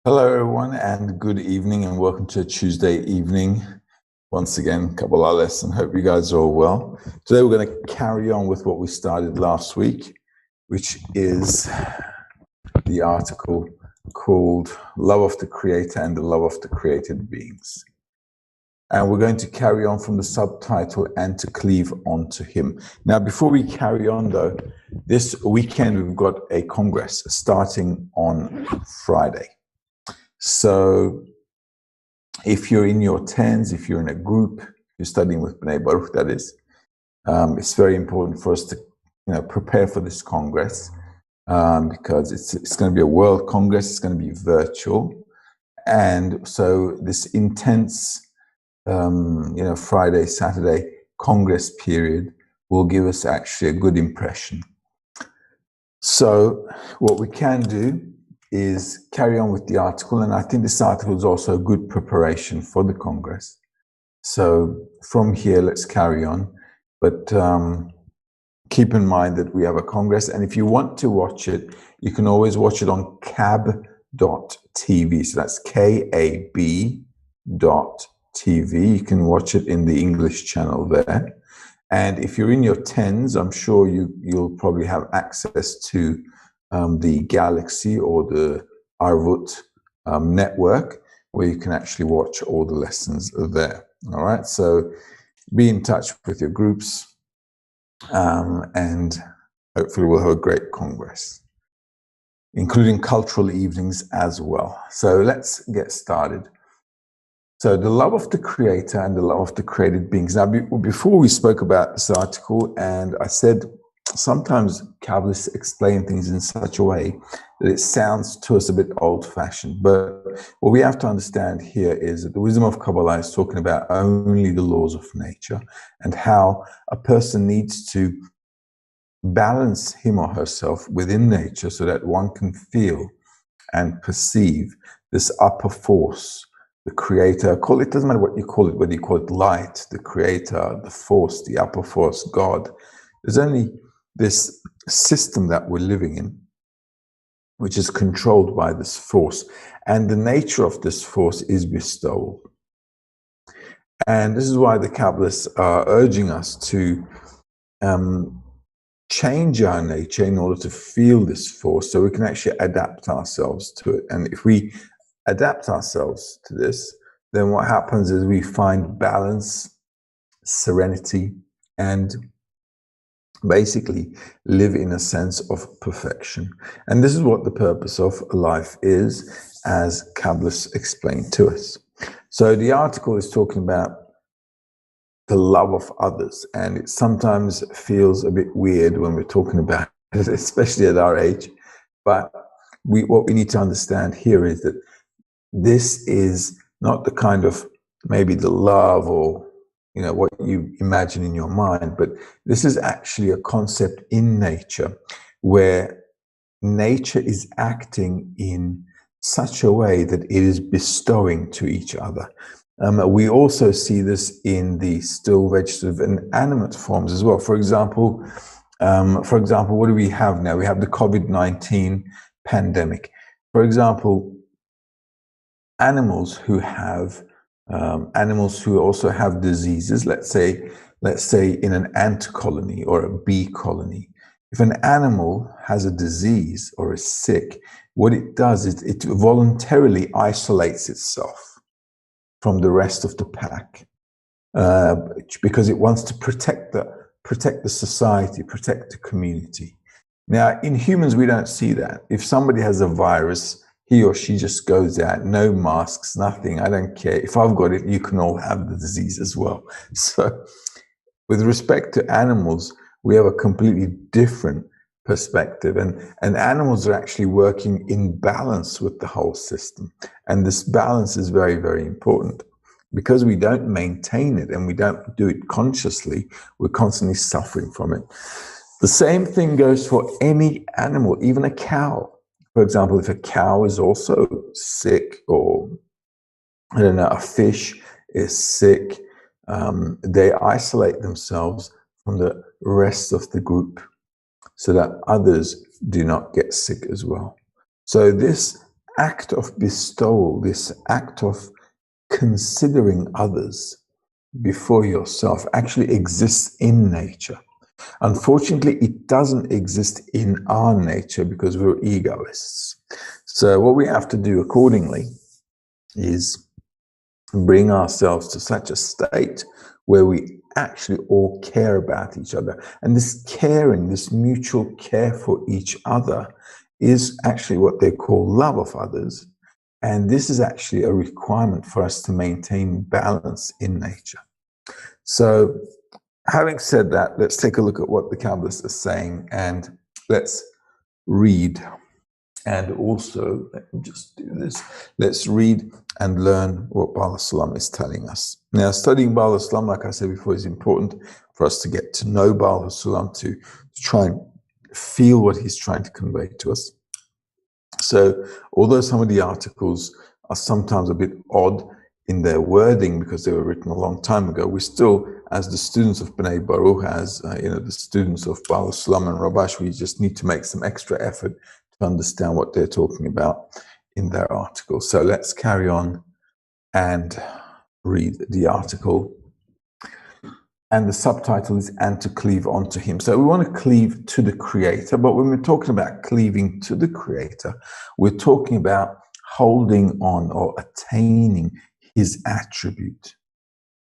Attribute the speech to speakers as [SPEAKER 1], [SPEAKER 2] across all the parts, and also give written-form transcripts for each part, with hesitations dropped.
[SPEAKER 1] Hello, everyone, and good evening, and welcome to a Tuesday evening. Once again, Kabbalah lesson. Hope you guys are all well. Today, we're going to carry on with what we started last week, which is the article called Love of the Creator and the Love of the Created Beings. And we're going to carry on from the subtitle, and to cleave onto Him. Now, before we carry on, though, this weekend we've got a congress starting on Friday. So if you're in your tens, if you're in a group, you're studying with B'nai Baruch, that is, it's very important for us to prepare for this congress because it's going to be a world congress, it's going to be virtual. And so this intense, Friday, Saturday congress period will give us actually a good impression. So what we can do is carry on with the article, and I think this article is also a good preparation for the Congress. So from here, let's carry on, but keep in mind that we have a Congress, and if you want to watch it, you can always watch it on kab.tv, so that's KAB.tv. You can watch it in the English channel there, and if you're in your tens, I'm sure you'll probably have access to the Galaxy or the Arvut network, where you can actually watch all the lessons there. All right, so be in touch with your groups, and hopefully we'll have a great congress, including cultural evenings as well. So let's get started. So the love of the Creator and the love of the created beings. Now, before we spoke about this article, and I said, sometimes Kabbalists explain things in such a way that it sounds to us a bit old-fashioned. But what we have to understand here is that the wisdom of Kabbalah is talking about only the laws of nature and how a person needs to balance him or herself within nature so that one can feel and perceive this upper force, the Creator. It doesn't matter what you call it, whether you call it light, the Creator, the force, the upper force, God. There's only this system that we're living in, which is controlled by this force. And the nature of this force is bestowal. And this is why the Kabbalists are urging us to change our nature in order to feel this force so we can actually adapt ourselves to it. And if we adapt ourselves to this, then what happens is we find balance, serenity, and basically live in a sense of perfection. And this is what the purpose of life is, as Kabbalists explain to us. So the article is talking about the love of others, and it sometimes feels a bit weird when we're talking about it, especially at our age. But what we need to understand here is that this is not the kind of maybe the love or what you imagine in your mind, but this is actually a concept in nature where nature is acting in such a way that it is bestowing to each other. We also see this in the still vegetative and animate forms as well. For example, what do we have now? We have the COVID-19 pandemic. For example, animals who also have diseases, let's say in an ant colony or a bee colony. If an animal has a disease or is sick, what it does is it voluntarily isolates itself from the rest of the pack because it wants to protect the society, protect the community. Now, in humans, we don't see that. If somebody has a virus, he or she just goes out, no masks, nothing. I don't care. If I've got it, you can all have the disease as well. So with respect to animals, we have a completely different perspective. And animals are actually working in balance with the whole system. And this balance is very, very important. Because we don't maintain it and we don't do it consciously, we're constantly suffering from it. The same thing goes for any animal, even a cow. For example, if a cow is also sick, or a fish is sick, they isolate themselves from the rest of the group so that others do not get sick as well. So this act of bestowal, this act of considering others before yourself actually exists in nature. Unfortunately, it doesn't exist in our nature because we're egoists. So what we have to do accordingly is bring ourselves to such a state where we actually all care about each other. And this caring, this mutual care for each other is actually what they call love of others. And this is actually a requirement for us to maintain balance in nature. So having said that, let's take a look at what the Kabbalists are saying, and let's read. And also, let me just do this. Let's read and learn what Baal HaSulam is telling us. Now, studying Baal HaSulam, like I said before, is important for us to get to know Baal HaSulam, to try and feel what he's trying to convey to us. So, although some of the articles are sometimes a bit odd in their wording because they were written a long time ago, we still, as the students of B'nai Baruch, as the students of Baal HaSulam and Rabash, we just need to make some extra effort to understand what they're talking about in their article. So let's carry on and read the article. And the subtitle is "And to Cleave Onto Him." So we want to cleave to the Creator, but when we're talking about cleaving to the Creator, we're talking about holding on or attaining His attribute.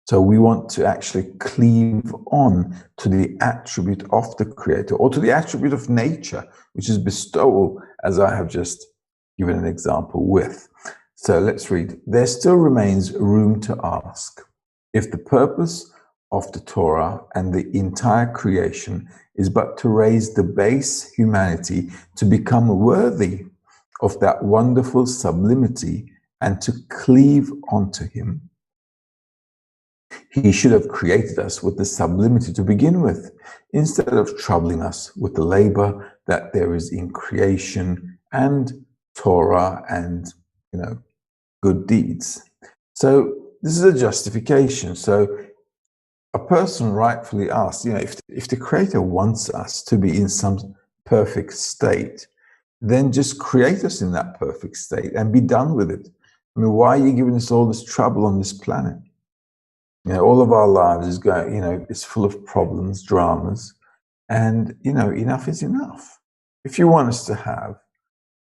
[SPEAKER 1] So we want to actually cleave on to the attribute of the Creator, or to the attribute of nature, which is bestowal, as I have just given an example with. So let's read. There still remains room to ask if the purpose of the Torah and the entire creation is but to raise the base humanity to become worthy of that wonderful sublimity and to cleave onto Him. He should have created us with the sublimity to begin with, instead of troubling us with the labor that there is in creation and Torah and, good deeds. So this is a justification. So a person rightfully asks, if the Creator wants us to be in some perfect state, then just create us in that perfect state and be done with it. I mean, why are you giving us all this trouble on this planet? All of our lives is going, it's full of problems, dramas, and, enough is enough. If you want us to have,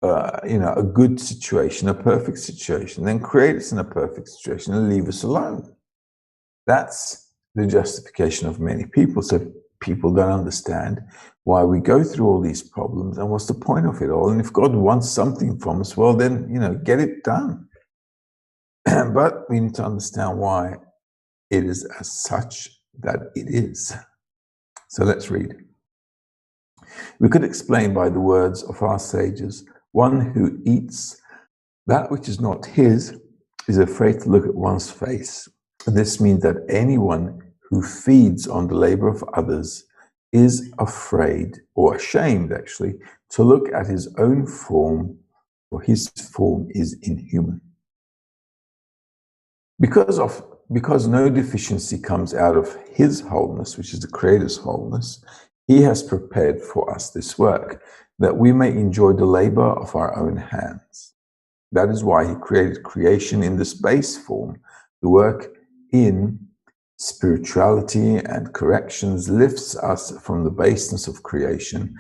[SPEAKER 1] a good situation, a perfect situation, then create us in a perfect situation and leave us alone. That's the justification of many people. So people don't understand why we go through all these problems and what's the point of it all. And if God wants something from us, well, then, get it done. But we need to understand why it is as such that it is. So let's read. We could explain by the words of our sages, one who eats that which is not his is afraid to look at one's face. This means that anyone who feeds on the labor of others is afraid, or ashamed actually, to look at his own form, for his form is inhuman. Because no deficiency comes out of His wholeness, which is the Creator's wholeness, He has prepared for us this work, that we may enjoy the labor of our own hands. That is why He created creation in this base form. The work in spirituality and corrections lifts us from the baseness of creation,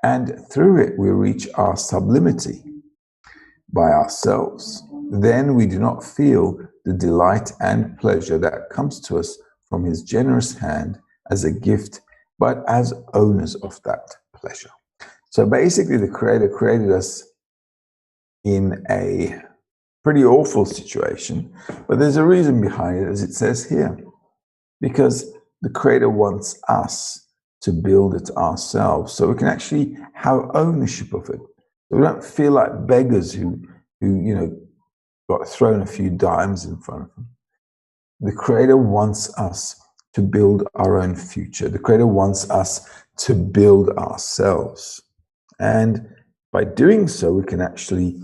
[SPEAKER 1] and through it we reach our sublimity by ourselves. Then we do not feel the delight and pleasure that comes to us from His generous hand as a gift, but as owners of that pleasure. So basically, the Creator created us in a pretty awful situation, but there's a reason behind it, as it says here, because the Creator wants us to build it ourselves, so we can actually have ownership of it. So we don't feel like beggars who got thrown a few dimes in front of them. The Creator wants us to build our own future. The Creator wants us to build ourselves. And by doing so, we can actually,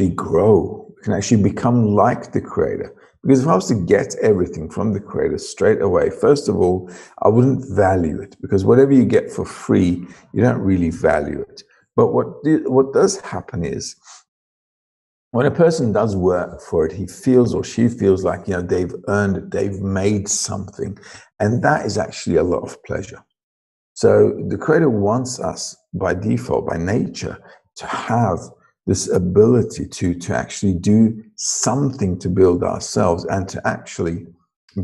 [SPEAKER 1] grow. We can actually become like the Creator. Because if I was to get everything from the Creator straight away, first of all, I wouldn't value it, because whatever you get for free, you don't really value it. But what does happen is, when a person does work for it, he feels or she feels like, they've earned it, they've made something. And that is actually a lot of pleasure. So the Creator wants us by default, by nature, to have this ability to actually do something to build ourselves and to actually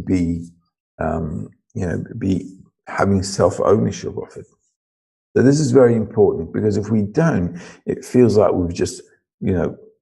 [SPEAKER 1] be, be having self-ownership of it. So this is very important, because if we don't, it feels like we've just,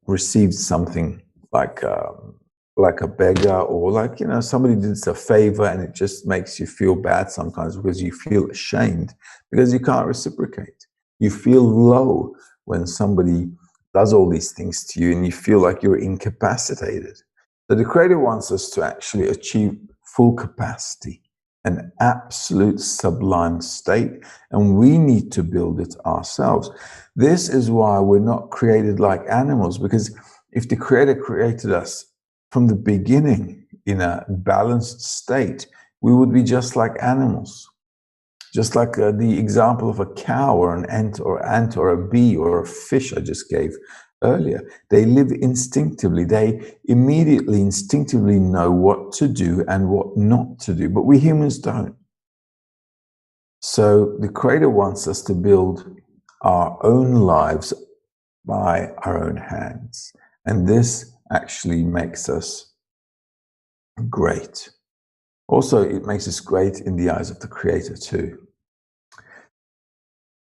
[SPEAKER 1] received something like a beggar, or like, somebody did us a favor, and it just makes you feel bad sometimes because you feel ashamed because you can't reciprocate. You feel low when somebody does all these things to you and you feel like you're incapacitated. So the Creator wants us to actually achieve full capacity, an absolute sublime state, and we need to build it ourselves. This is why we're not created like animals, because if the Creator created us from the beginning in a balanced state, we would be just like animals. Just like the example of a cow or an ant or a bee or a fish I just gave earlier. They live instinctively. They immediately, instinctively know what to do and what not to do. But we humans don't. So the Creator wants us to build our own lives by our own hands. And this actually makes us great. Also, it makes us great in the eyes of the Creator too.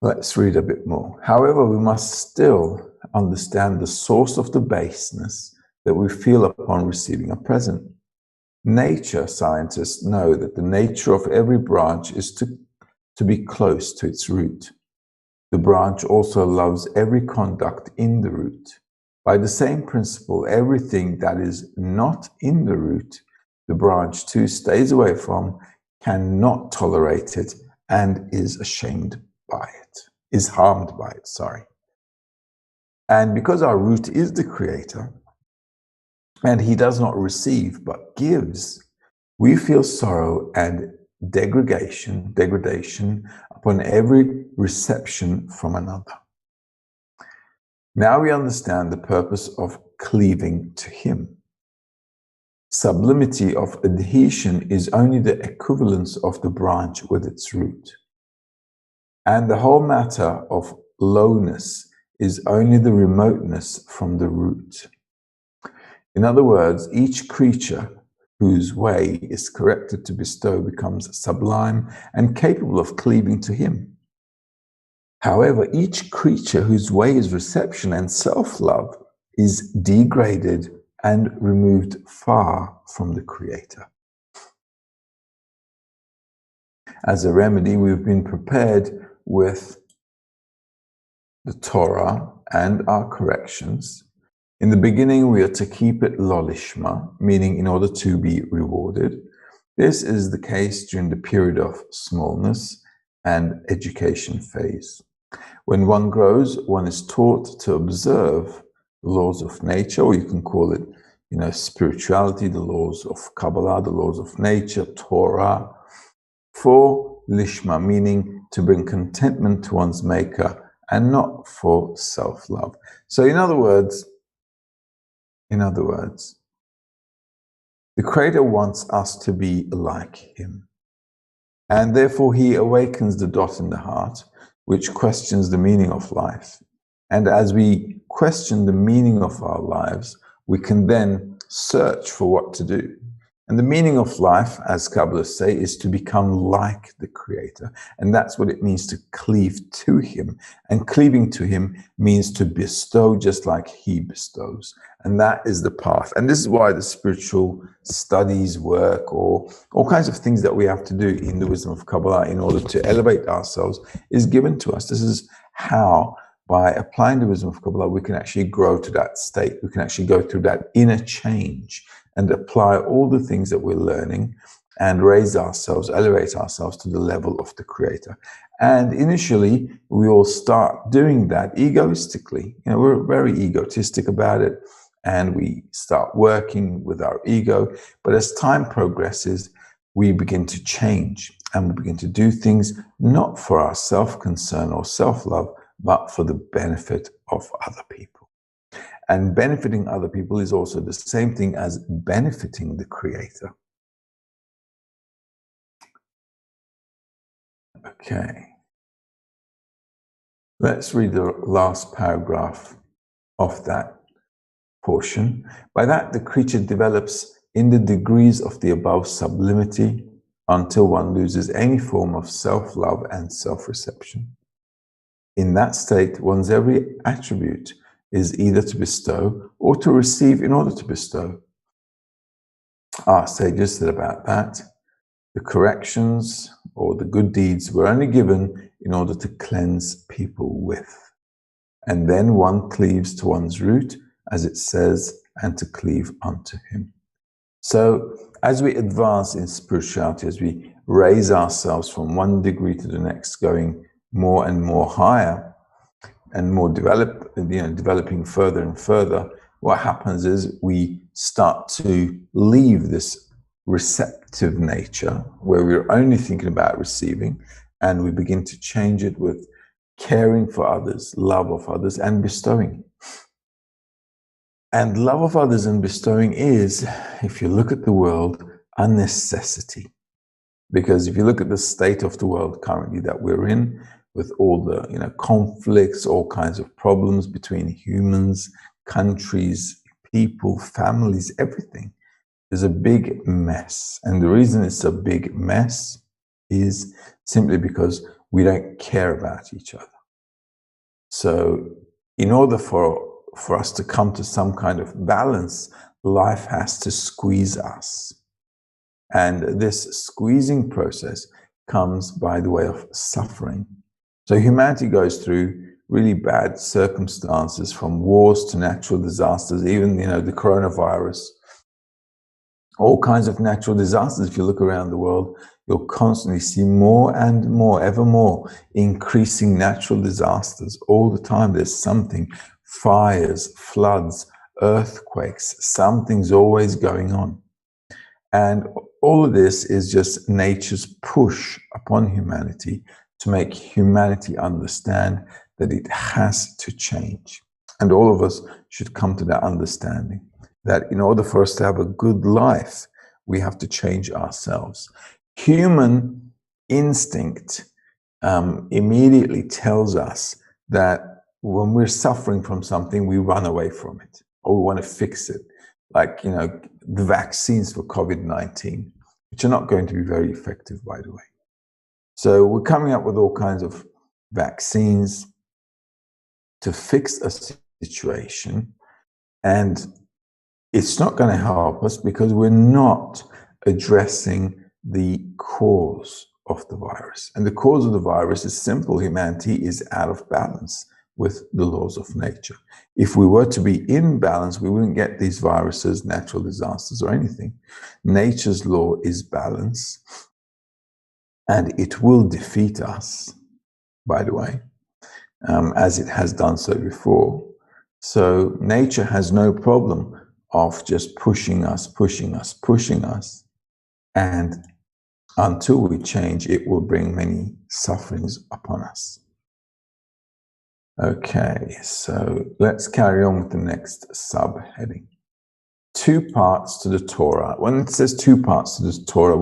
[SPEAKER 1] Let's read a bit more. However, we must still understand the source of the baseness that we feel upon receiving a present. Nature scientists know that the nature of every branch is to be close to its root. The branch also loves every conduct in the root. By the same principle, everything that is not in the root, the branch too stays away from, cannot tolerate it, and is ashamed by it, is harmed by it, sorry. And because our root is the Creator, and He does not receive but gives, we feel sorrow and degradation upon every reception from another. Now we understand the purpose of cleaving to Him. Sublimity of adhesion is only the equivalence of the branch with its root. And the whole matter of lowness is only the remoteness from the root. In other words, each creature whose way is corrected to bestow becomes sublime and capable of cleaving to Him. However, each creature whose way is reception and self-love is degraded and removed far from the Creator. As a remedy, we've been prepared with the Torah and our corrections. In the beginning, we are to keep it lolishma, meaning in order to be rewarded. This is the case during the period of smallness and education phase. When one grows, one is taught to observe the laws of nature, or you can call it, spirituality, the laws of Kabbalah, the laws of nature, Torah, for lishma, meaning to bring contentment to one's maker and not for self-love. So in other words, the Creator wants us to be like Him. And therefore He awakens the dot in the heart, which questions the meaning of life. And as we question the meaning of our lives, we can then search for what to do. And the meaning of life, as Kabbalists say, is to become like the Creator. And that's what it means to cleave to Him. And cleaving to Him means to bestow just like He bestows. And that is the path. And this is why the spiritual studies work, or all kinds of things that we have to do in the wisdom of Kabbalah in order to elevate ourselves, is given to us. This is how, by applying the wisdom of Kabbalah, we can actually grow to that state. We can actually go through that inner change and apply all the things that we're learning and raise ourselves, elevate ourselves to the level of the Creator. And initially, we all start doing that egoistically. We're very egotistic about it, and we start working with our ego. But as time progresses, we begin to change, and we begin to do things not for our self-concern or self-love, but for the benefit of other people. And benefiting other people is also the same thing as benefiting the Creator. Okay. Let's read the last paragraph of that portion. By that, the creature develops in the degrees of the above sublimity until one loses any form of self-love and self-reception. In that state, one's every attribute is either to bestow or to receive in order to bestow. Our sages said about that, the corrections or the good deeds were only given in order to cleanse people with. And then one cleaves to one's root, as it says, and to cleave unto him. So as we advance in spirituality, as we raise ourselves from one degree to the next, going more and more higher and more developing further and further, what happens is we start to leave this receptive nature where we're only thinking about receiving, and we begin to change it with caring for others, love of others, and bestowing. And love of others and bestowing is, if you look at the world, a necessity. Because if you look at the state of the world currently that we're in, with all the conflicts, all kinds of problems between humans, countries, people, families, everything is a big mess. And the reason it's a big mess is simply because we don't care about each other. So in order for us to come to some kind of balance, life has to squeeze us. And this squeezing process comes by the way of suffering. So humanity goes through really bad circumstances, from wars to natural disasters, even, the coronavirus, all kinds of natural disasters. If you look around the world, you'll constantly see more and more, ever more, increasing natural disasters. All the time there's something, fires, floods, earthquakes, something's always going on. And all of this is just nature's push upon humanity to make humanity understand that it has to change. And all of us should come to that understanding, that in order for us to have a good life, we have to change ourselves. Human instinct immediately tells us that when we're suffering from something, we run away from it, or we want to fix it. Like, the vaccines for COVID-19, which are not going to be very effective, by the way. So we're coming up with all kinds of vaccines to fix a situation, and it's not going to help us because we're not addressing the cause of the virus. And the cause of the virus is simple. Humanity is out of balance with the laws of nature. If we were to be in balance, we wouldn't get these viruses, natural disasters, or anything. Nature's law is balance, and it will defeat us, by the way, as it has done so before. So nature has no problem of just pushing us. And until we change, it will bring many sufferings upon us. Okay, so let's carry on with the next subheading. 2 parts to the Torah. When it says 2 parts to the Torah,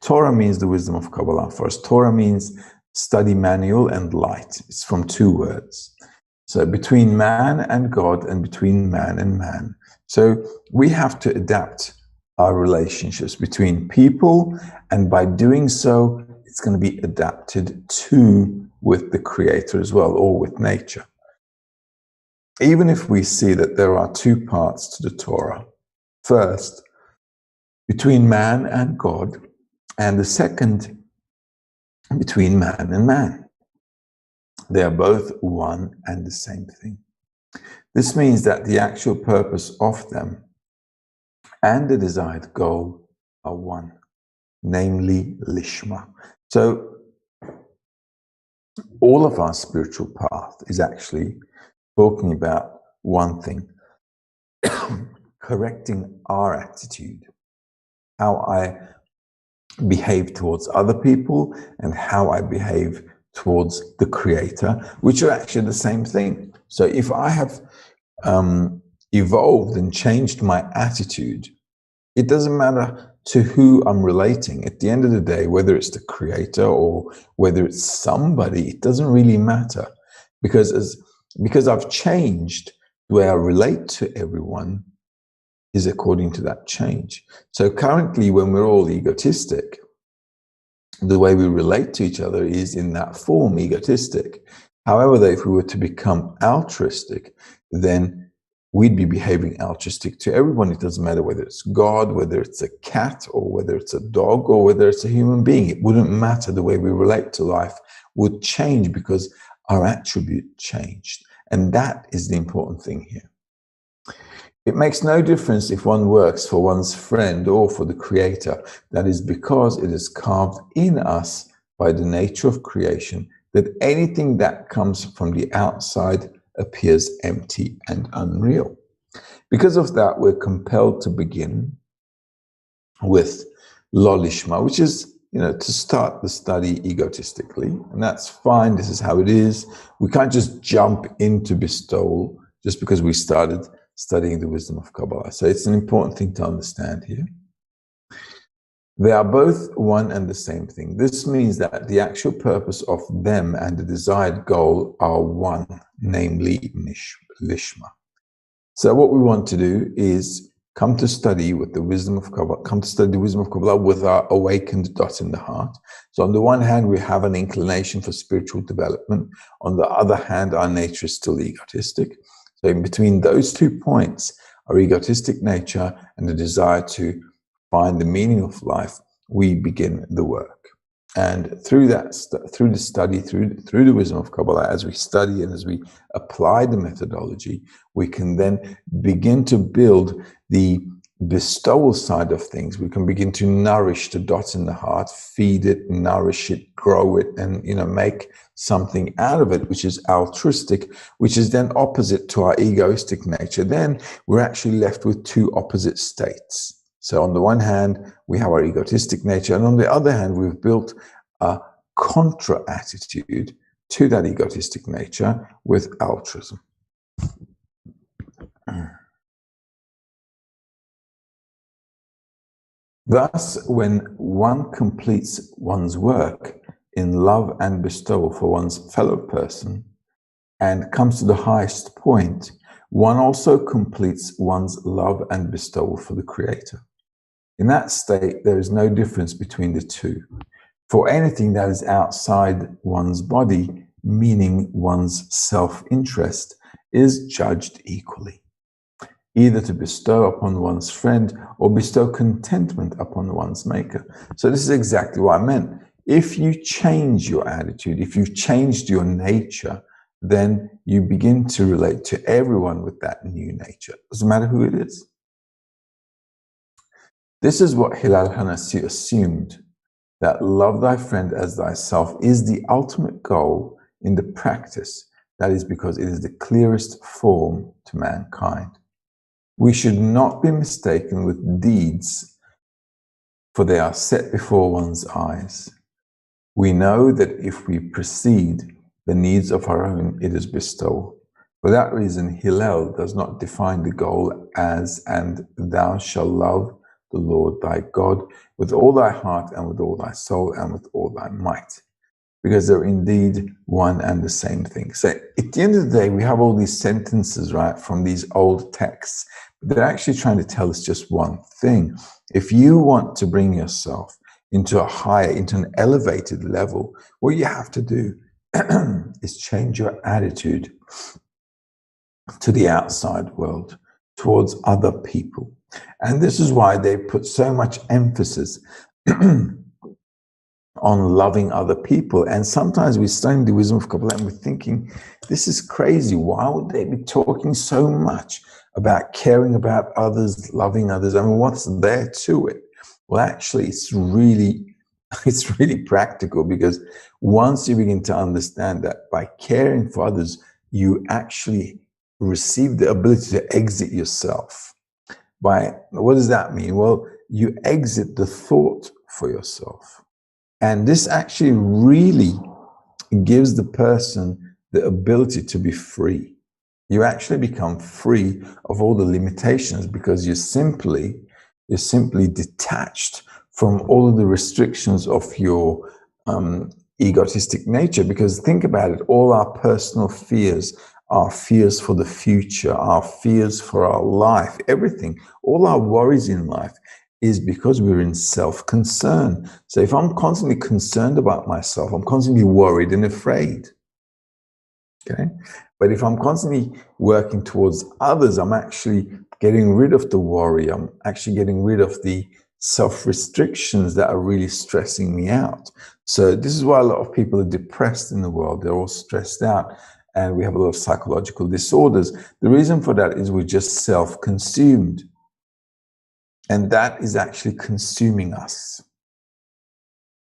[SPEAKER 1] Torah means the wisdom of Kabbalah first. Torah means study manual and light. It's from 2 words. So between man and God, and between man and man. So we have to adapt our relationships between people, and by doing so, it's going to be adapted to with the Creator as well, or with nature. Even if we see that there are 2 parts to the Torah, first, between man and God, and the second, between man and man. They are both one and the same thing. This means that the actual purpose of them and the desired goal are one, namely Lishma. So all of our spiritual path is actually talking about one thing, correcting our attitude, how I behave towards other people and how I behave towards the Creator, which are actually the same thing. So if I have evolved and changed my attitude, it doesn't matter to who I'm relating. At the end of the day, whether it's the creator or whether it's somebody, it doesn't really matter, because I've changed, the way I relate to everyone is according to that change. So currently, when we're all egotistic, the way we relate to each other is in that form, egotistic. However, if we were to become altruistic, then we'd be behaving altruistic to everyone. It doesn't matter whether it's God, whether it's a cat, or whether it's a dog, or whether it's a human being. It wouldn't matter. The way we relate to life would change because our attribute changed. And that is the important thing here. It makes no difference if one works for one's friend or for the Creator. That is because it is carved in us by the nature of creation that anything that comes from the outside appears empty and unreal. Because of that, we're compelled to begin with lo lishma, which is, to start the study egotistically, and that's fine. This is how it is. We can't just jump into bestowal just because we started studying the wisdom of Kabbalah. So it's an important thing to understand here. They are both one and the same thing. This means that the actual purpose of them and the desired goal are one, namely lishma. So what we want to do is come to study with the wisdom of Kabbalah, come to study the wisdom of Kabbalah with our awakened dot in the heart. So on the one hand, we have an inclination for spiritual development. On the other hand, our nature is still egotistic. So in between those 2 points, our egotistic nature and the desire to find the meaning of life, we begin the work. And through that, through the study, through the wisdom of Kabbalah, as we study and as we apply the methodology, we can then begin to build the bestowal side of things. We can begin to nourish the dot in the heart, feed it, nourish it, grow it, and make something out of it, which is altruistic, which is then opposite to our egoistic nature. Then we're actually left with two opposite states. So on the one hand, we have our egotistic nature, and on the other hand, we've built a contra attitude to that egotistic nature with altruism. Thus, when one completes one's work in love and bestowal for one's fellow person and comes to the highest point, one also completes one's love and bestowal for the Creator. In that state, there is no difference between the two. For anything that is outside one's body, meaning one's self-interest, is judged equally, either to bestow upon one's friend or bestow contentment upon one's maker. So this is exactly what I meant. If you change your attitude, if you've changed your nature, then you begin to relate to everyone with that new nature. Doesn't matter who it is. This is what Hillel Hanassi assumed, that love thy friend as thyself is the ultimate goal in the practice. That is because it is the clearest form to mankind. We should not be mistaken with deeds, for they are set before one's eyes. We know that if we precede the needs of our own, it is bestowal. For that reason, Hillel does not define the goal as, and thou shalt love the Lord thy God with all thy heart and with all thy soul and with all thy might, because they're indeed one and the same thing. So at the end of the day, we have all these sentences, right, from these old texts, but they're actually trying to tell us just one thing. If you want to bring yourself into a higher, into an elevated level, what you have to do is change your attitude to the outside world, towards other people. And this is why they put so much emphasis on loving other people. And sometimes we're studying the wisdom of Kabbalah and we're thinking, this is crazy. Why would they be talking so much about caring about others, loving others? I mean, what's there to it? Well, actually, it's really practical, because once you begin to understand that by caring for others, you actually receive the ability to exit yourself. What does that mean? Well, you exit the thought for yourself. And this actually really gives the person the ability to be free. you actually become free of all the limitations because you're simply detached from all of the restrictions of your egotistic nature. Because think about it, all our personal fears, our fears for the future, our fears for our life, everything, all our worries in life is because we're in self-concern. So if I'm constantly concerned about myself, I'm constantly worried and afraid. Okay? But if I'm constantly working towards others, I'm actually getting rid of the worry. I'm actually getting rid of the self-restrictions that are really stressing me out. So this is why a lot of people are depressed in the world. They're all stressed out and we have a lot of psychological disorders. The reason for that is we're just self-consumed. And that is actually consuming us.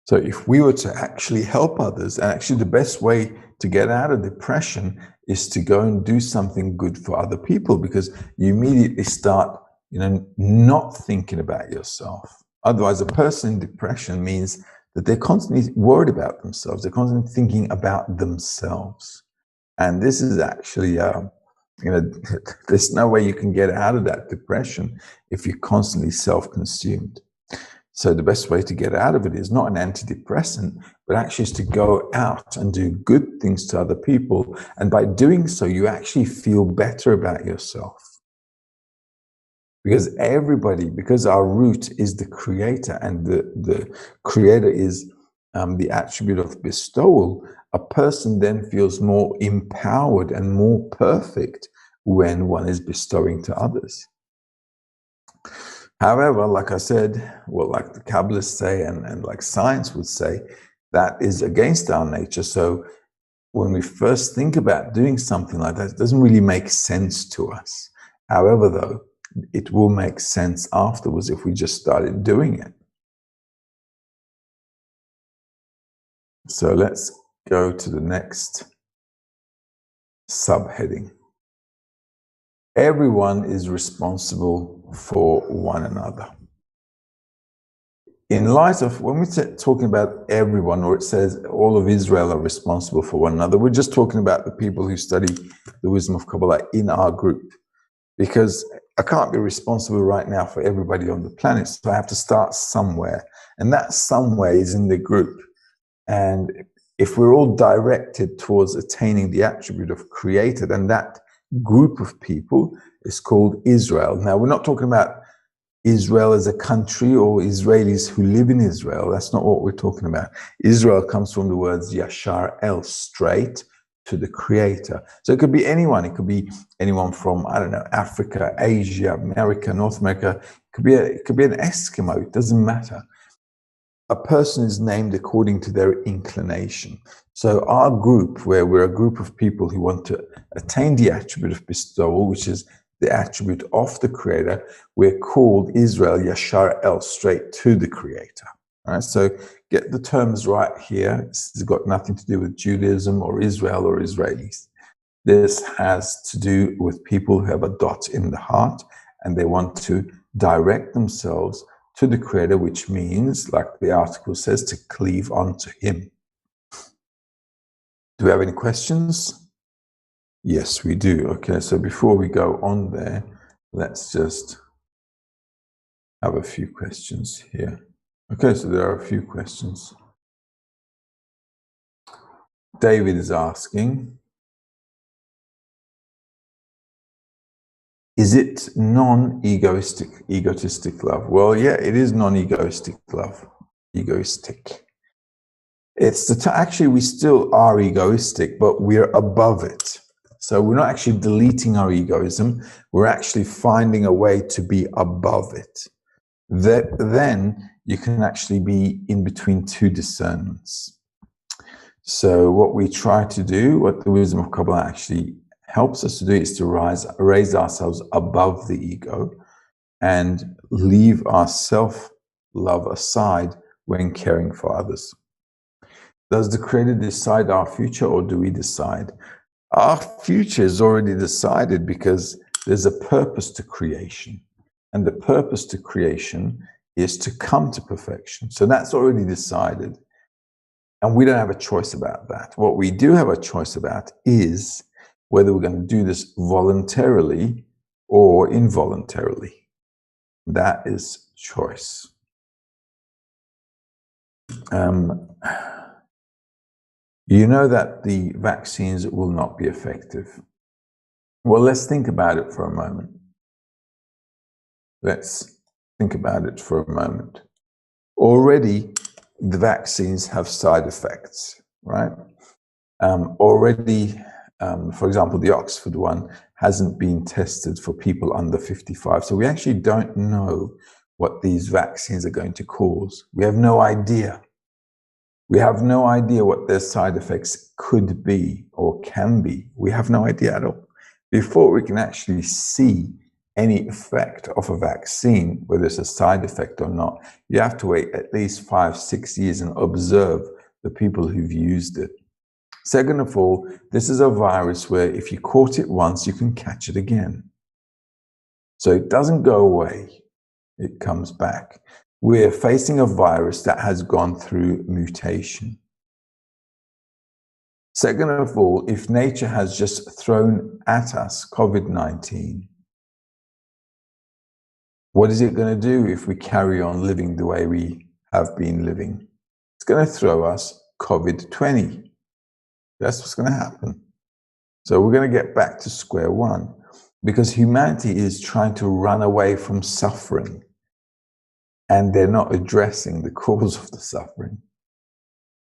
[SPEAKER 1] So if we were to actually help others, and actually the best way to get out of depression is to go and do something good for other people, because you immediately start, not thinking about yourself. Otherwise, a person in depression means that they're constantly worried about themselves. They're constantly thinking about themselves. And this is actually, there's no way you can get out of that depression if you're constantly self-consumed. So the best way to get out of it is not an antidepressant, but actually is to go out and do good things to other people. And by doing so, you actually feel better about yourself. Because because our root is the creator, and the creator is the attribute of bestowal, a person then feels more empowered and more perfect when one is bestowing to others. However, like I said, like the Kabbalists say, and like science would say, that is against our nature. So when we first think about doing something like that, it doesn't really make sense to us. However, though, it will make sense afterwards if we just started doing it. So let's go to the next subheading. Everyone is responsible for one another. In light of, when we're talking about everyone, or it says all of Israel are responsible for one another, we're just talking about the people who study the wisdom of Kabbalah in our group. Because I can't be responsible right now for everybody on the planet, so I have to start somewhere. And that somewhere is in the group. And if we're all directed towards attaining the attribute of creator, then that group of people is called Israel. Now, we're not talking about Israel as a country or Israelis who live in Israel. That's not what we're talking about. Israel comes from the words Yashar El, straight to the creator. So it could be anyone. It could be anyone from, I don't know, Africa, Asia, America, North America. It could be an Eskimo. It doesn't matter. A person is named according to their inclination. So our group, where we're a group of people who want to attain the attribute of bestowal, which is the attribute of the creator, we're called Israel Yashar El, straight to the creator. All right, so get the terms right here. This has got nothing to do with Judaism or Israel or Israelis. This has to do with people who have a dot in the heart and they want to direct themselves to the creator, which means, like the article says, to cleave onto him. Do we have any questions? Yes, we do. Okay, so before we go on there, let's just have a few questions here. Okay, so there are a few questions. David is asking, is it egotistic love? Well, yeah, it is non-egoistic love. Egoistic. It's actually, we still are egoistic, but we're above it. So we're not actually deleting our egoism. We're actually finding a way to be above it. Then you can actually be in between two discernments. So what we try to do, what the wisdom of Kabbalah actually helps us to do, is to raise ourselves above the ego and leave our self-love aside when caring for others. Does the Creator decide our future, or do we decide? Our future is already decided because there's a purpose to creation. And the purpose to creation is to come to perfection. So that's already decided. And we don't have a choice about that. What we do have a choice about is whether we're going to do this voluntarily or involuntarily. That is choice. You know that the vaccines will not be effective. Well, let's think about it for a moment. Let's think about it for a moment. Already, the vaccines have side effects, right? Already, for example, the Oxford one hasn't been tested for people under 55. So we actually don't know what these vaccines are going to cause. We have no idea. We have no idea what their side effects could be or can be. We have no idea at all. Before we can actually see any effect of a vaccine, whether it's a side effect or not, you have to wait at least 5-6 years and observe the people who've used it. Second of all, this is a virus where if you caught it once, you can catch it again. So it doesn't go away, it comes back. We're facing a virus that has gone through mutation. Second of all, if nature has just thrown at us COVID-19, what is it going to do if we carry on living the way we have been living? It's going to throw us COVID-20. That's what's going to happen. So we're going to get back to square one because humanity is trying to run away from suffering and they're not addressing the cause of the suffering.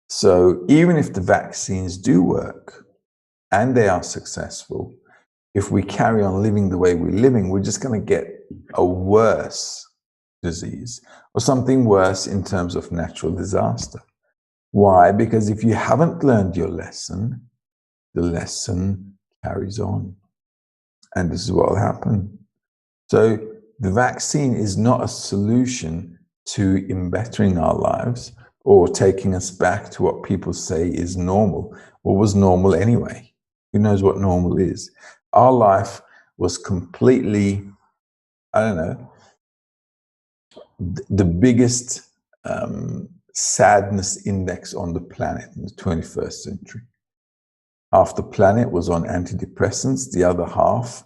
[SPEAKER 1] So even if the vaccines do work and they are successful, if we carry on living the way we're living, we're just going to get a worse disease or something worse in terms of natural disaster. Why? Because if you haven't learned your lesson, the lesson carries on. And this is what will happen. So the vaccine is not a solution to bettering our lives or taking us back to what people say is normal. What was normal anyway? Who knows what normal is? Our life was completely, I don't know, the biggest sadness index on the planet in the 21st century. Half the planet was on antidepressants, the other half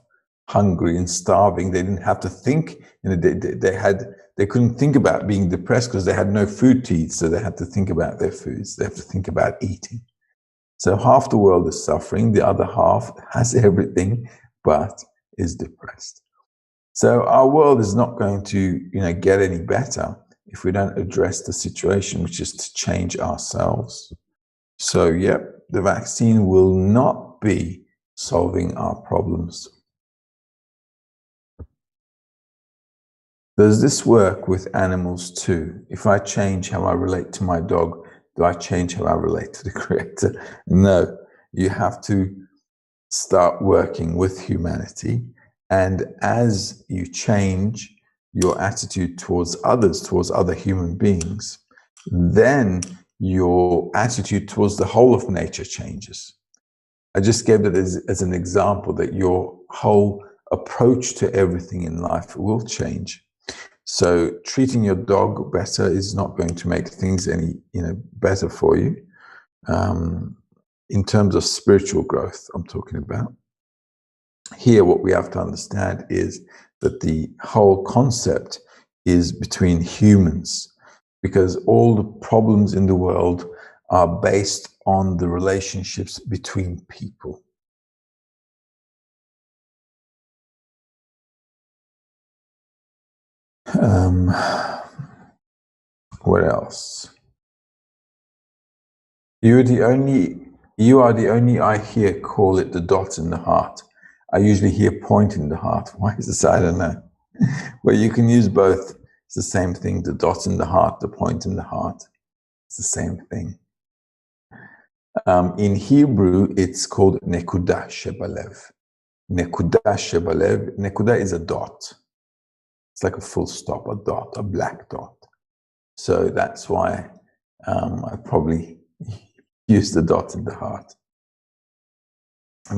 [SPEAKER 1] hungry and starving. They didn't have to think. They couldn't think about being depressed because they had no food to eat, so they had to think about their foods. They have to think about eating. So half the world is suffering, the other half has everything but is depressed. So our world is not going to, get any better if we don't address the situation, which is to change ourselves. So, yep, the vaccine will not be solving our problems. Does this work with animals too? If I change how I relate to my dog, do I change how I relate to the Creator? No, you have to start working with humanity. And as you change your attitude towards others, towards other human beings, then your attitude towards the whole of nature changes. I just gave it as an example that your whole approach to everything in life will change. So treating your dog better is not going to make things any, better for you. In terms of spiritual growth, I'm talking about. Here, what we have to understand is that the whole concept is between humans, because all the problems in the world are based on the relationships between people. What else? You are the only I hear call it the dot in the heart. I usually hear point in the heart. Why is this? I don't know. Well, you can use both. It's the same thing. The dot in the heart, the point in the heart. It's the same thing. In Hebrew, it's called nekuda shebalev. Nekuda shebalev. Nekuda is a dot. It's like a full stop, a dot, a black dot. So that's why I probably use the dot in the heart.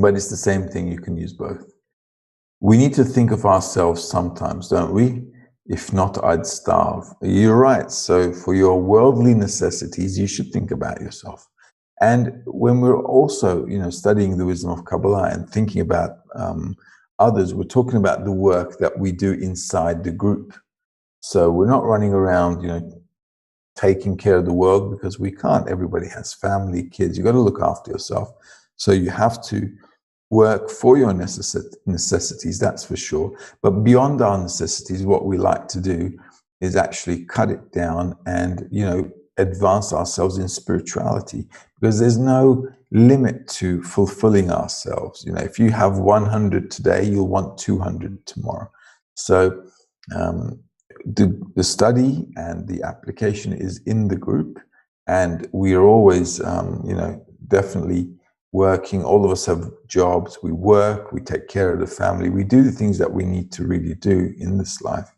[SPEAKER 1] But it's the same thing. You can use both. We need to think of ourselves sometimes, don't we? If not, I'd starve. You're right. So for your worldly necessities, you should think about yourself. And when we're also, studying the wisdom of Kabbalah and thinking about others, we're talking about the work that we do inside the group. So we're not running around, taking care of the world, because we can't. Everybody has family, kids. You've got to look after yourself. So you have to work for your necessities, that's for sure. But beyond our necessities, what we like to do is actually cut it down and, advance ourselves in spirituality, because there's no limit to fulfilling ourselves. If you have 100 today, you'll want 200 tomorrow. So the study and the application is in the group, and we are always, definitely working. All of us have jobs. We work, we take care of the family, we do the things that we need to really do in this life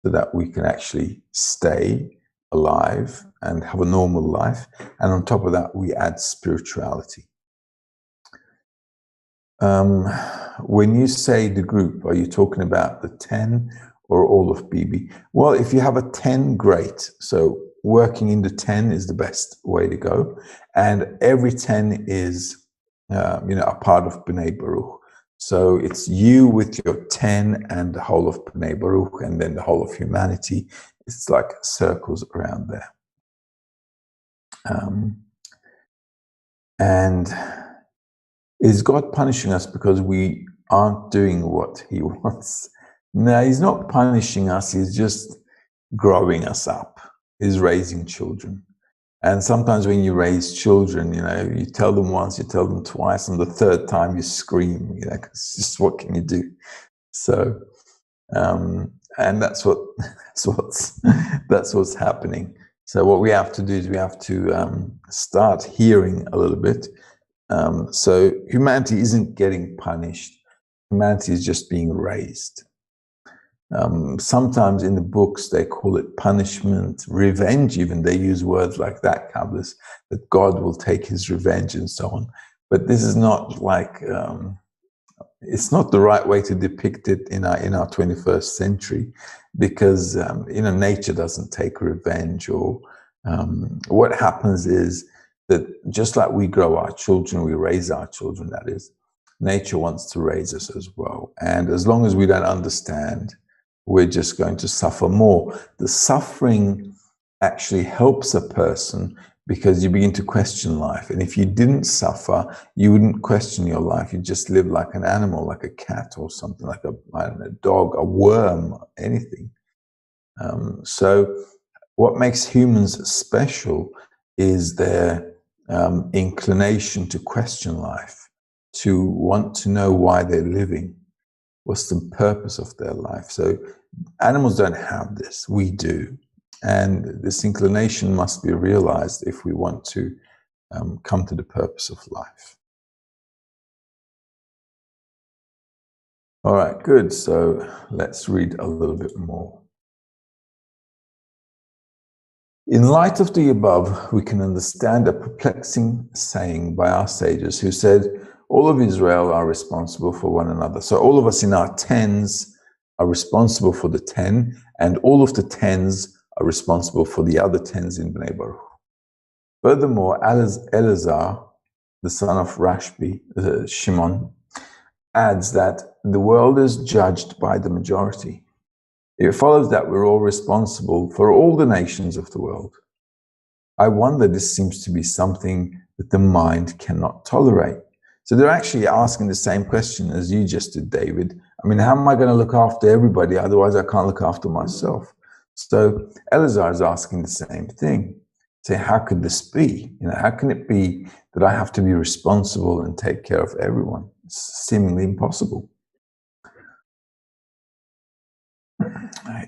[SPEAKER 1] so that we can actually stay alive and have a normal life. And on top of that, we add spirituality. When you say the group, are you talking about the 10 or all of BB? Well, if you have a 10, great. So working in the 10 is the best way to go. And every 10 is a part of B'nai Baruch. So it's you with your 10 and the whole of B'nai Baruch, and then the whole of humanity. It's like circles around there. And is God punishing us because we aren't doing what he wants? No, he's not punishing us. He's just growing us up. He's raising children. And sometimes when you raise children, you tell them once, you tell them twice, and the third time you scream, it's just, what can you do? So, and that's what's happening. So what we have to do is we have to start hearing a little bit. So humanity isn't getting punished. Humanity is just being raised. Sometimes in the books, they call it punishment, revenge even. They use words like that, Kabbalists, that God will take his revenge and so on. But this is not like, it's not the right way to depict it in our 21st century, because, nature doesn't take revenge. Or what happens is that just like we grow our children, we raise our children, that is, nature wants to raise us as well. And as long as we don't understand, we're just going to suffer more. The suffering actually helps a person because you begin to question life. And if you didn't suffer, you wouldn't question your life. You'd just live like an animal, like a cat or something, like a dog, a worm, anything. So what makes humans special is their inclination to question life, to want to know why they're living. What's the purpose of their life? So animals don't have this, we do. And this inclination must be realized if we want to come to the purpose of life. All right, good. So let's read a little bit more. In light of the above, we can understand a perplexing saying by our sages who said, all of Israel are responsible for one another. So all of us in our 10s are responsible for the 10, and all of the 10s are responsible for the other 10s in B'nai Baruch. Furthermore, Elazar, the son of Rashbi, Shimon, adds that the world is judged by the majority. It follows that we're all responsible for all the nations of the world. I wonder, this seems to be something that the mind cannot tolerate. So they're actually asking the same question as you just did, David. I mean, how am I going to look after everybody? Otherwise, I can't look after myself. So Elazar is asking the same thing. Say, how could this be? How can it be that I have to be responsible and take care of everyone? It's seemingly impossible.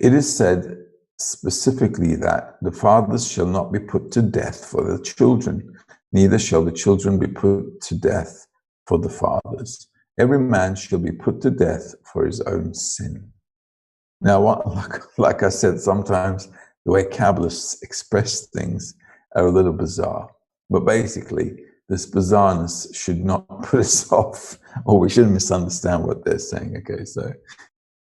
[SPEAKER 1] It is said specifically that the fathers shall not be put to death for the children, neither shall the children be put to death for the fathers. Every man shall be put to death for his own sin. Now, like I said, sometimes the way Kabbalists express things are a little bizarre, but basically this bizarreness should not put us off, or we shouldn't misunderstand what they're saying. Okay, so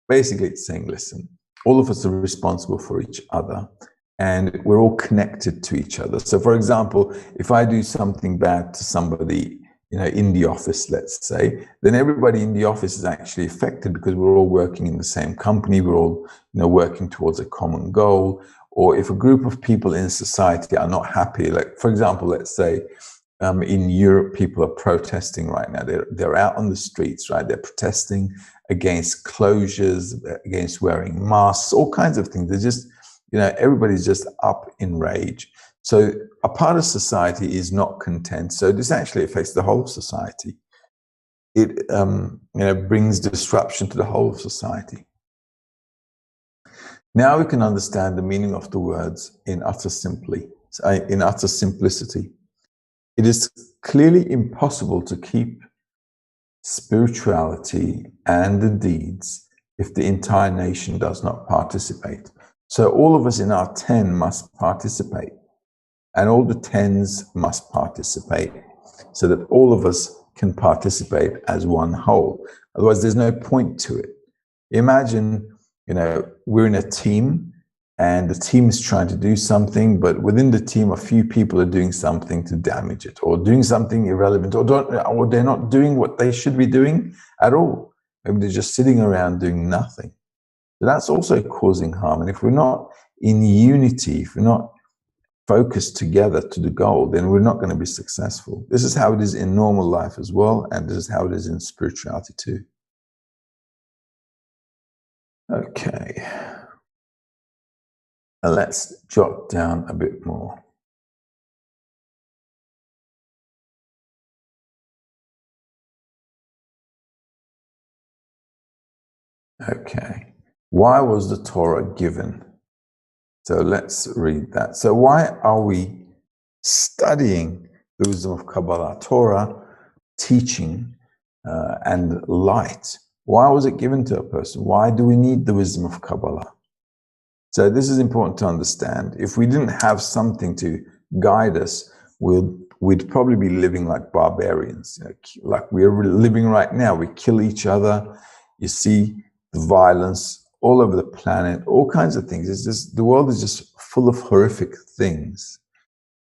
[SPEAKER 1] basically it's saying, listen, all of us are responsible for each other, and we're all connected to each other. So for example, if I do something bad to somebody, in the office, let's say, then everybody in the office is actually affected because we're all working in the same company. We're all, working towards a common goal. Or if a group of people in society are not happy, like for example, let's say in Europe, people are protesting right now. They're out on the streets, right? They're protesting against closures, against wearing masks, all kinds of things. They're just, everybody's just up in rage. So a part of society is not content. So this actually affects the whole of society. It brings disruption to the whole of society. Now we can understand the meaning of the words in utter simplicity. It is clearly impossible to keep spirituality and the deeds if the entire nation does not participate. So all of us in our 10 must participate, and all the 10s must participate so that all of us can participate as one whole. Otherwise, there's no point to it. Imagine, we're in a team and the team is trying to do something, but within the team, a few people are doing something to damage it, or doing something irrelevant, or they're not doing what they should be doing at all. Maybe they're just sitting around doing nothing. So that's also causing harm. And if we're not in unity, if we're not focused together to the goal, then we're not going to be successful. This is how it is in normal life as well, and this is how it is in spirituality too. Okay. Let's jot down a bit more. Okay. Why was the Torah given? So let's read that. So why are we studying the wisdom of Kabbalah, Torah, teaching, and light? Why was it given to a person? Why do we need the wisdom of Kabbalah? So this is important to understand. If we didn't have something to guide us, we'd probably be living like barbarians, like we're living right now. We kill each other. You see the violence all over the planet, all kinds of things. It's just, the world is just full of horrific things.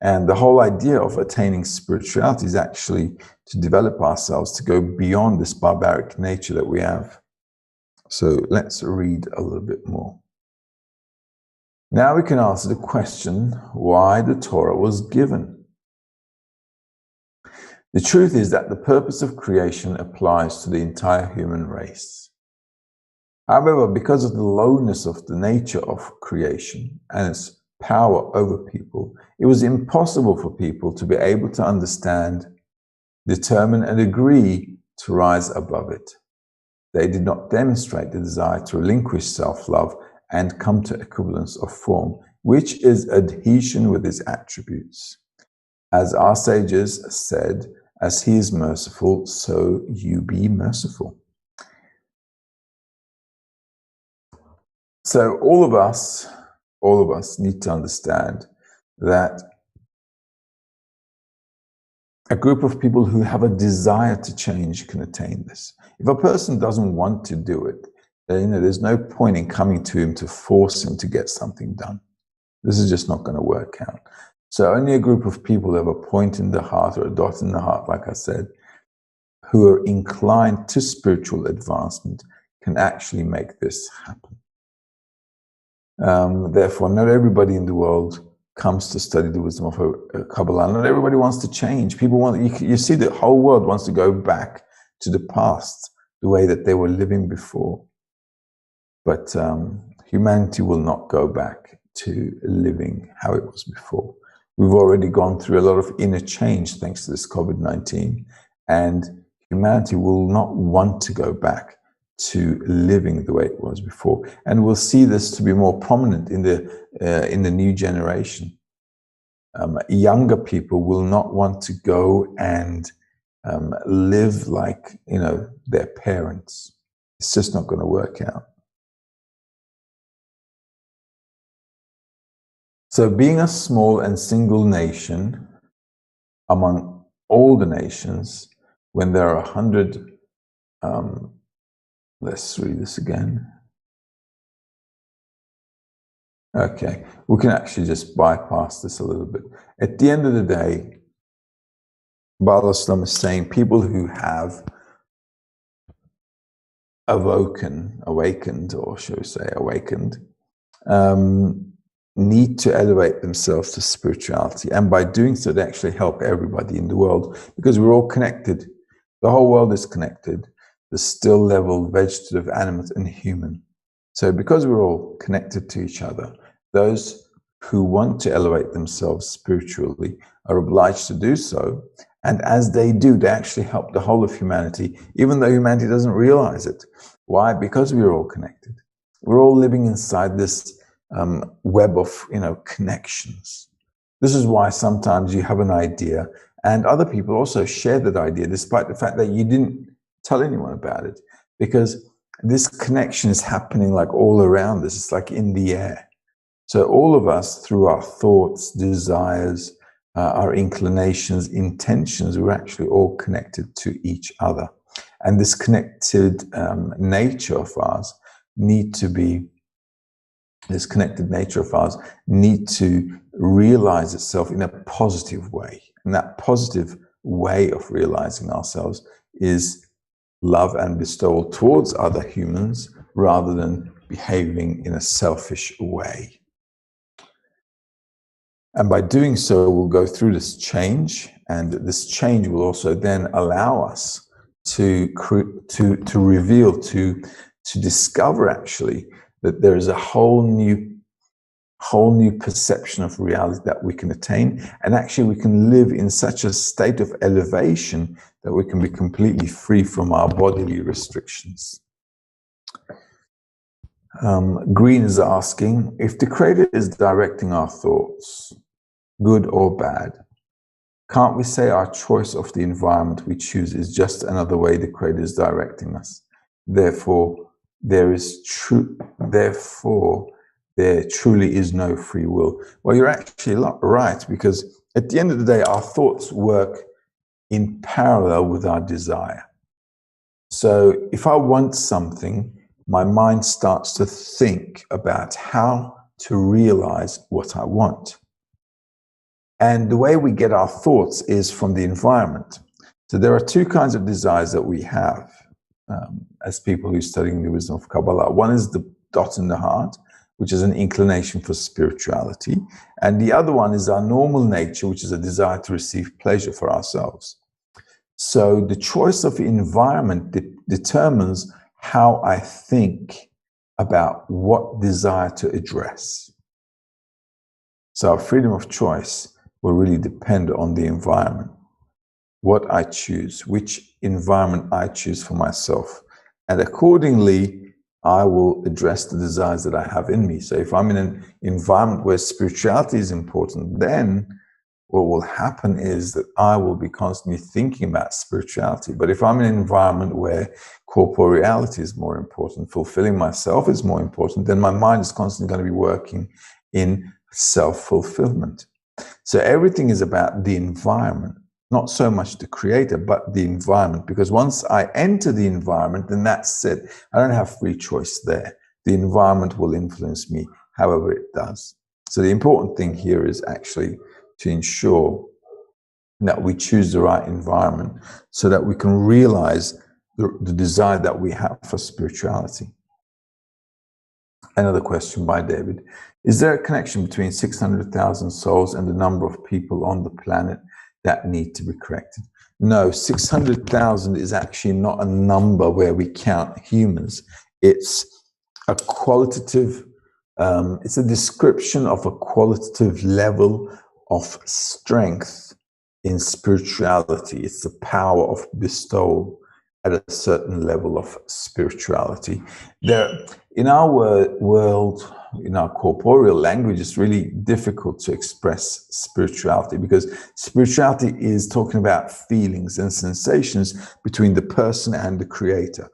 [SPEAKER 1] And the whole idea of attaining spirituality is actually to develop ourselves, to go beyond this barbaric nature that we have. So let's read a little bit more. Now we can answer the question why the Torah was given. The truth is that the purpose of creation applies to the entire human race. However, because of the lowness of the nature of creation and its power over people, it was impossible for people to be able to understand, determine, and agree to rise above it. They did not demonstrate the desire to relinquish self-love and come to equivalence of form, which is adhesion with its attributes. As our sages said, as he is merciful, so you be merciful. So all of us need to understand that a group of people who have a desire to change can attain this. If a person doesn't want to do it, then there's no point in coming to him to force him to get something done. This is just not going to work out. So only a group of people who have a point in the heart or a dot in the heart, like I said, who are inclined to spiritual advancement can actually make this happen. Therefore, not everybody in the world comes to study the wisdom of Kabbalah. Not everybody wants to change. People want, you see the whole world wants to go back to the past, the way that they were living before. But humanity will not go back to living how it was before. We've already gone through a lot of inner change thanks to this COVID-19, and humanity will not want to go back to living the way it was before. And we'll see this to be more prominent in the new generation. Younger people will not want to go and live like, their parents. It's just not going to work out. So being a small and single nation among all the nations, when there are 100, let's read this again. Okay, we can actually just bypass this a little bit. At the end of the day, Bala Islam is saying people who have awakened, or shall we say awakened, need to elevate themselves to spirituality. And by doing so, they actually help everybody in the world, because we're all connected. The whole world is connected. The still level, vegetative, animate, and human. So because we're all connected to each other, those who want to elevate themselves spiritually are obliged to do so. And as they do, they actually help the whole of humanity, even though humanity doesn't realize it. Why? Because we're all connected. We're all living inside this web of, connections. This is why sometimes you have an idea and other people also share that idea, despite the fact that you didn't tell anyone about it, because this connection is happening like all around us. It's like in the air. So all of us, through our thoughts, desires, our inclinations, intentions, we're actually all connected to each other. And this connected nature of ours need to realize itself in a positive way. And that positive way of realizing ourselves is love and bestowal towards other humans, rather than behaving in a selfish way. And by doing so, we'll go through this change, and this change will also then allow us to reveal, to discover actually that there is a whole new perception of reality that we can attain, and actually we can live in such a state of elevation that we can be completely free from our bodily restrictions. Green is asking, if the Creator is directing our thoughts, good or bad, can't we say our choice of the environment we choose is just another way the Creator is directing us? Therefore, there truly is no free will. Well, you're actually right, because at the end of the day, our thoughts work in parallel with our desire. So if I want something, my mind starts to think about how to realize what I want. And the way we get our thoughts is from the environment. So there are two kinds of desires that we have as people who are studying the wisdom of Kabbalah. One is the dot in the heart, which is an inclination for spirituality. And the other one is our normal nature, which is a desire to receive pleasure for ourselves. So the choice of the environment determines how I think about what desire to address. So our freedom of choice will really depend on the environment, what I choose, which environment I choose for myself. And accordingly, I will address the desires that I have in me. So if I'm in an environment where spirituality is important, then what will happen is that I will be constantly thinking about spirituality. But if I'm in an environment where corporeality is more important, fulfilling myself is more important, then my mind is constantly going to be working in self-fulfillment. So everything is about the environment, not so much the Creator, but the environment. Because once I enter the environment, then that's it. I don't have free choice there. The environment will influence me however it does. So the important thing here is actually to ensure that we choose the right environment so that we can realize the desire that we have for spirituality. Another question by David. Is there a connection between 600,000 souls and the number of people on the planet that need to be corrected? No, 600,000 is actually not a number where we count humans. It's a qualitative, it's a description of a qualitative level of strength in spirituality. It's the power of bestowal at a certain level of spirituality. There, in our world, in our corporeal language, it's really difficult to express spirituality, because spirituality is talking about feelings and sensations between the person and the Creator.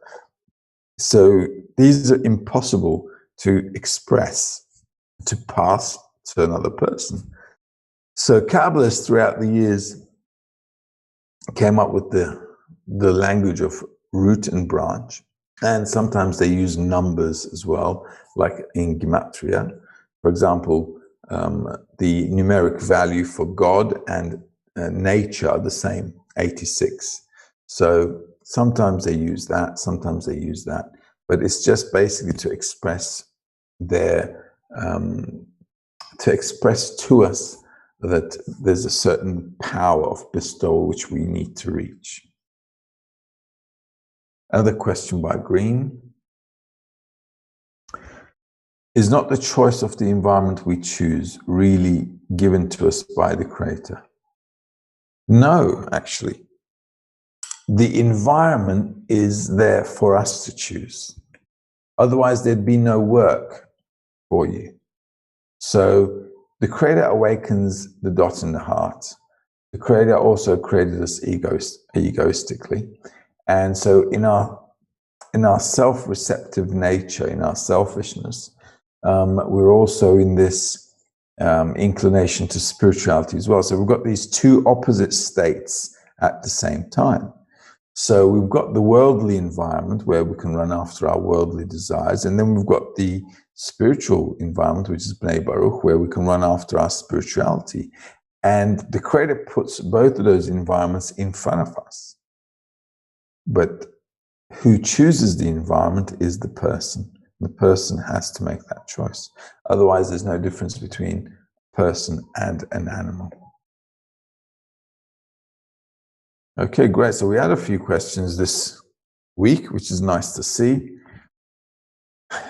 [SPEAKER 1] So these are impossible to express, to pass to another person. So Kabbalists throughout the years came up with the language of root and branch. And sometimes they use numbers as well, like in Gematria. For example, the numeric value for God and nature are the same, 86. So sometimes they use that, sometimes they use that, but it's just basically to express their, to express to us that there's a certain power of bestowal which we need to reach. Another question by Green. Is not the choice of the environment we choose really given to us by the Creator? No, actually. The environment is there for us to choose. Otherwise, there'd be no work for you. So the Creator awakens the dot in the heart. The Creator also created us egoistically. And so in our self-receptive nature, in our selfishness, we're also in this inclination to spirituality as well. So we've got these two opposite states at the same time. So we've got the worldly environment where we can run after our worldly desires, and then we've got the spiritual environment, which is Bnei Baruch, where we can run after our spirituality. And the Creator puts both of those environments in front of us. But who chooses the environment is the person. The person has to make that choice. Otherwise, there's no difference between a person and an animal. Okay, great. So we had a few questions this week, which is nice to see.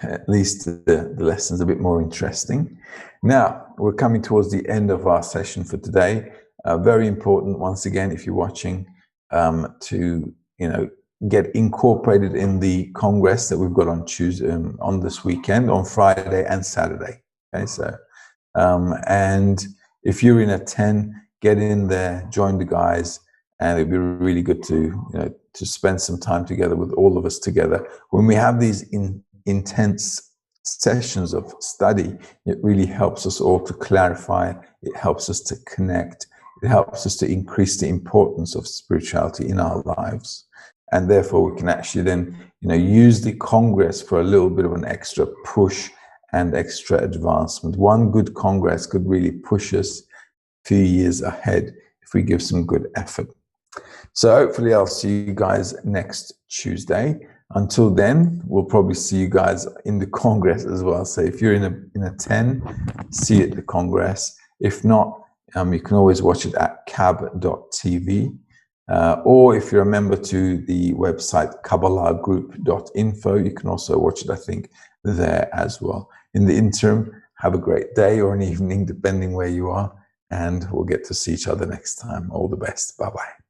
[SPEAKER 1] At least the lesson's a bit more interesting. Now, we're coming towards the end of our session for today. Very important, once again, if you're watching, to get incorporated in the Congress that we've got on Tuesday, on this weekend, on Friday and Saturday. Okay, so, and if you're in at 10, get in there, join the guys, and it'd be really good to, to spend some time together with all of us together. When we have these intense sessions of study, it really helps us all to clarify, it helps us to connect, it helps us to increase the importance of spirituality in our lives. And therefore, we can actually then, use the Congress for a little bit of an extra push and extra advancement. One good Congress could really push us a few years ahead if we give some good effort. So hopefully I'll see you guys next Tuesday. Until then, we'll probably see you guys in the Congress as well. So if you're in a 10, see it at the Congress. If not, you can always watch it at cab.tv. Or if you're a member to the website kabbalahgroup.info, you can also watch it, I think, there as well. In the interim, have a great day or an evening, depending where you are, and we'll get to see each other next time. All the best. Bye-bye.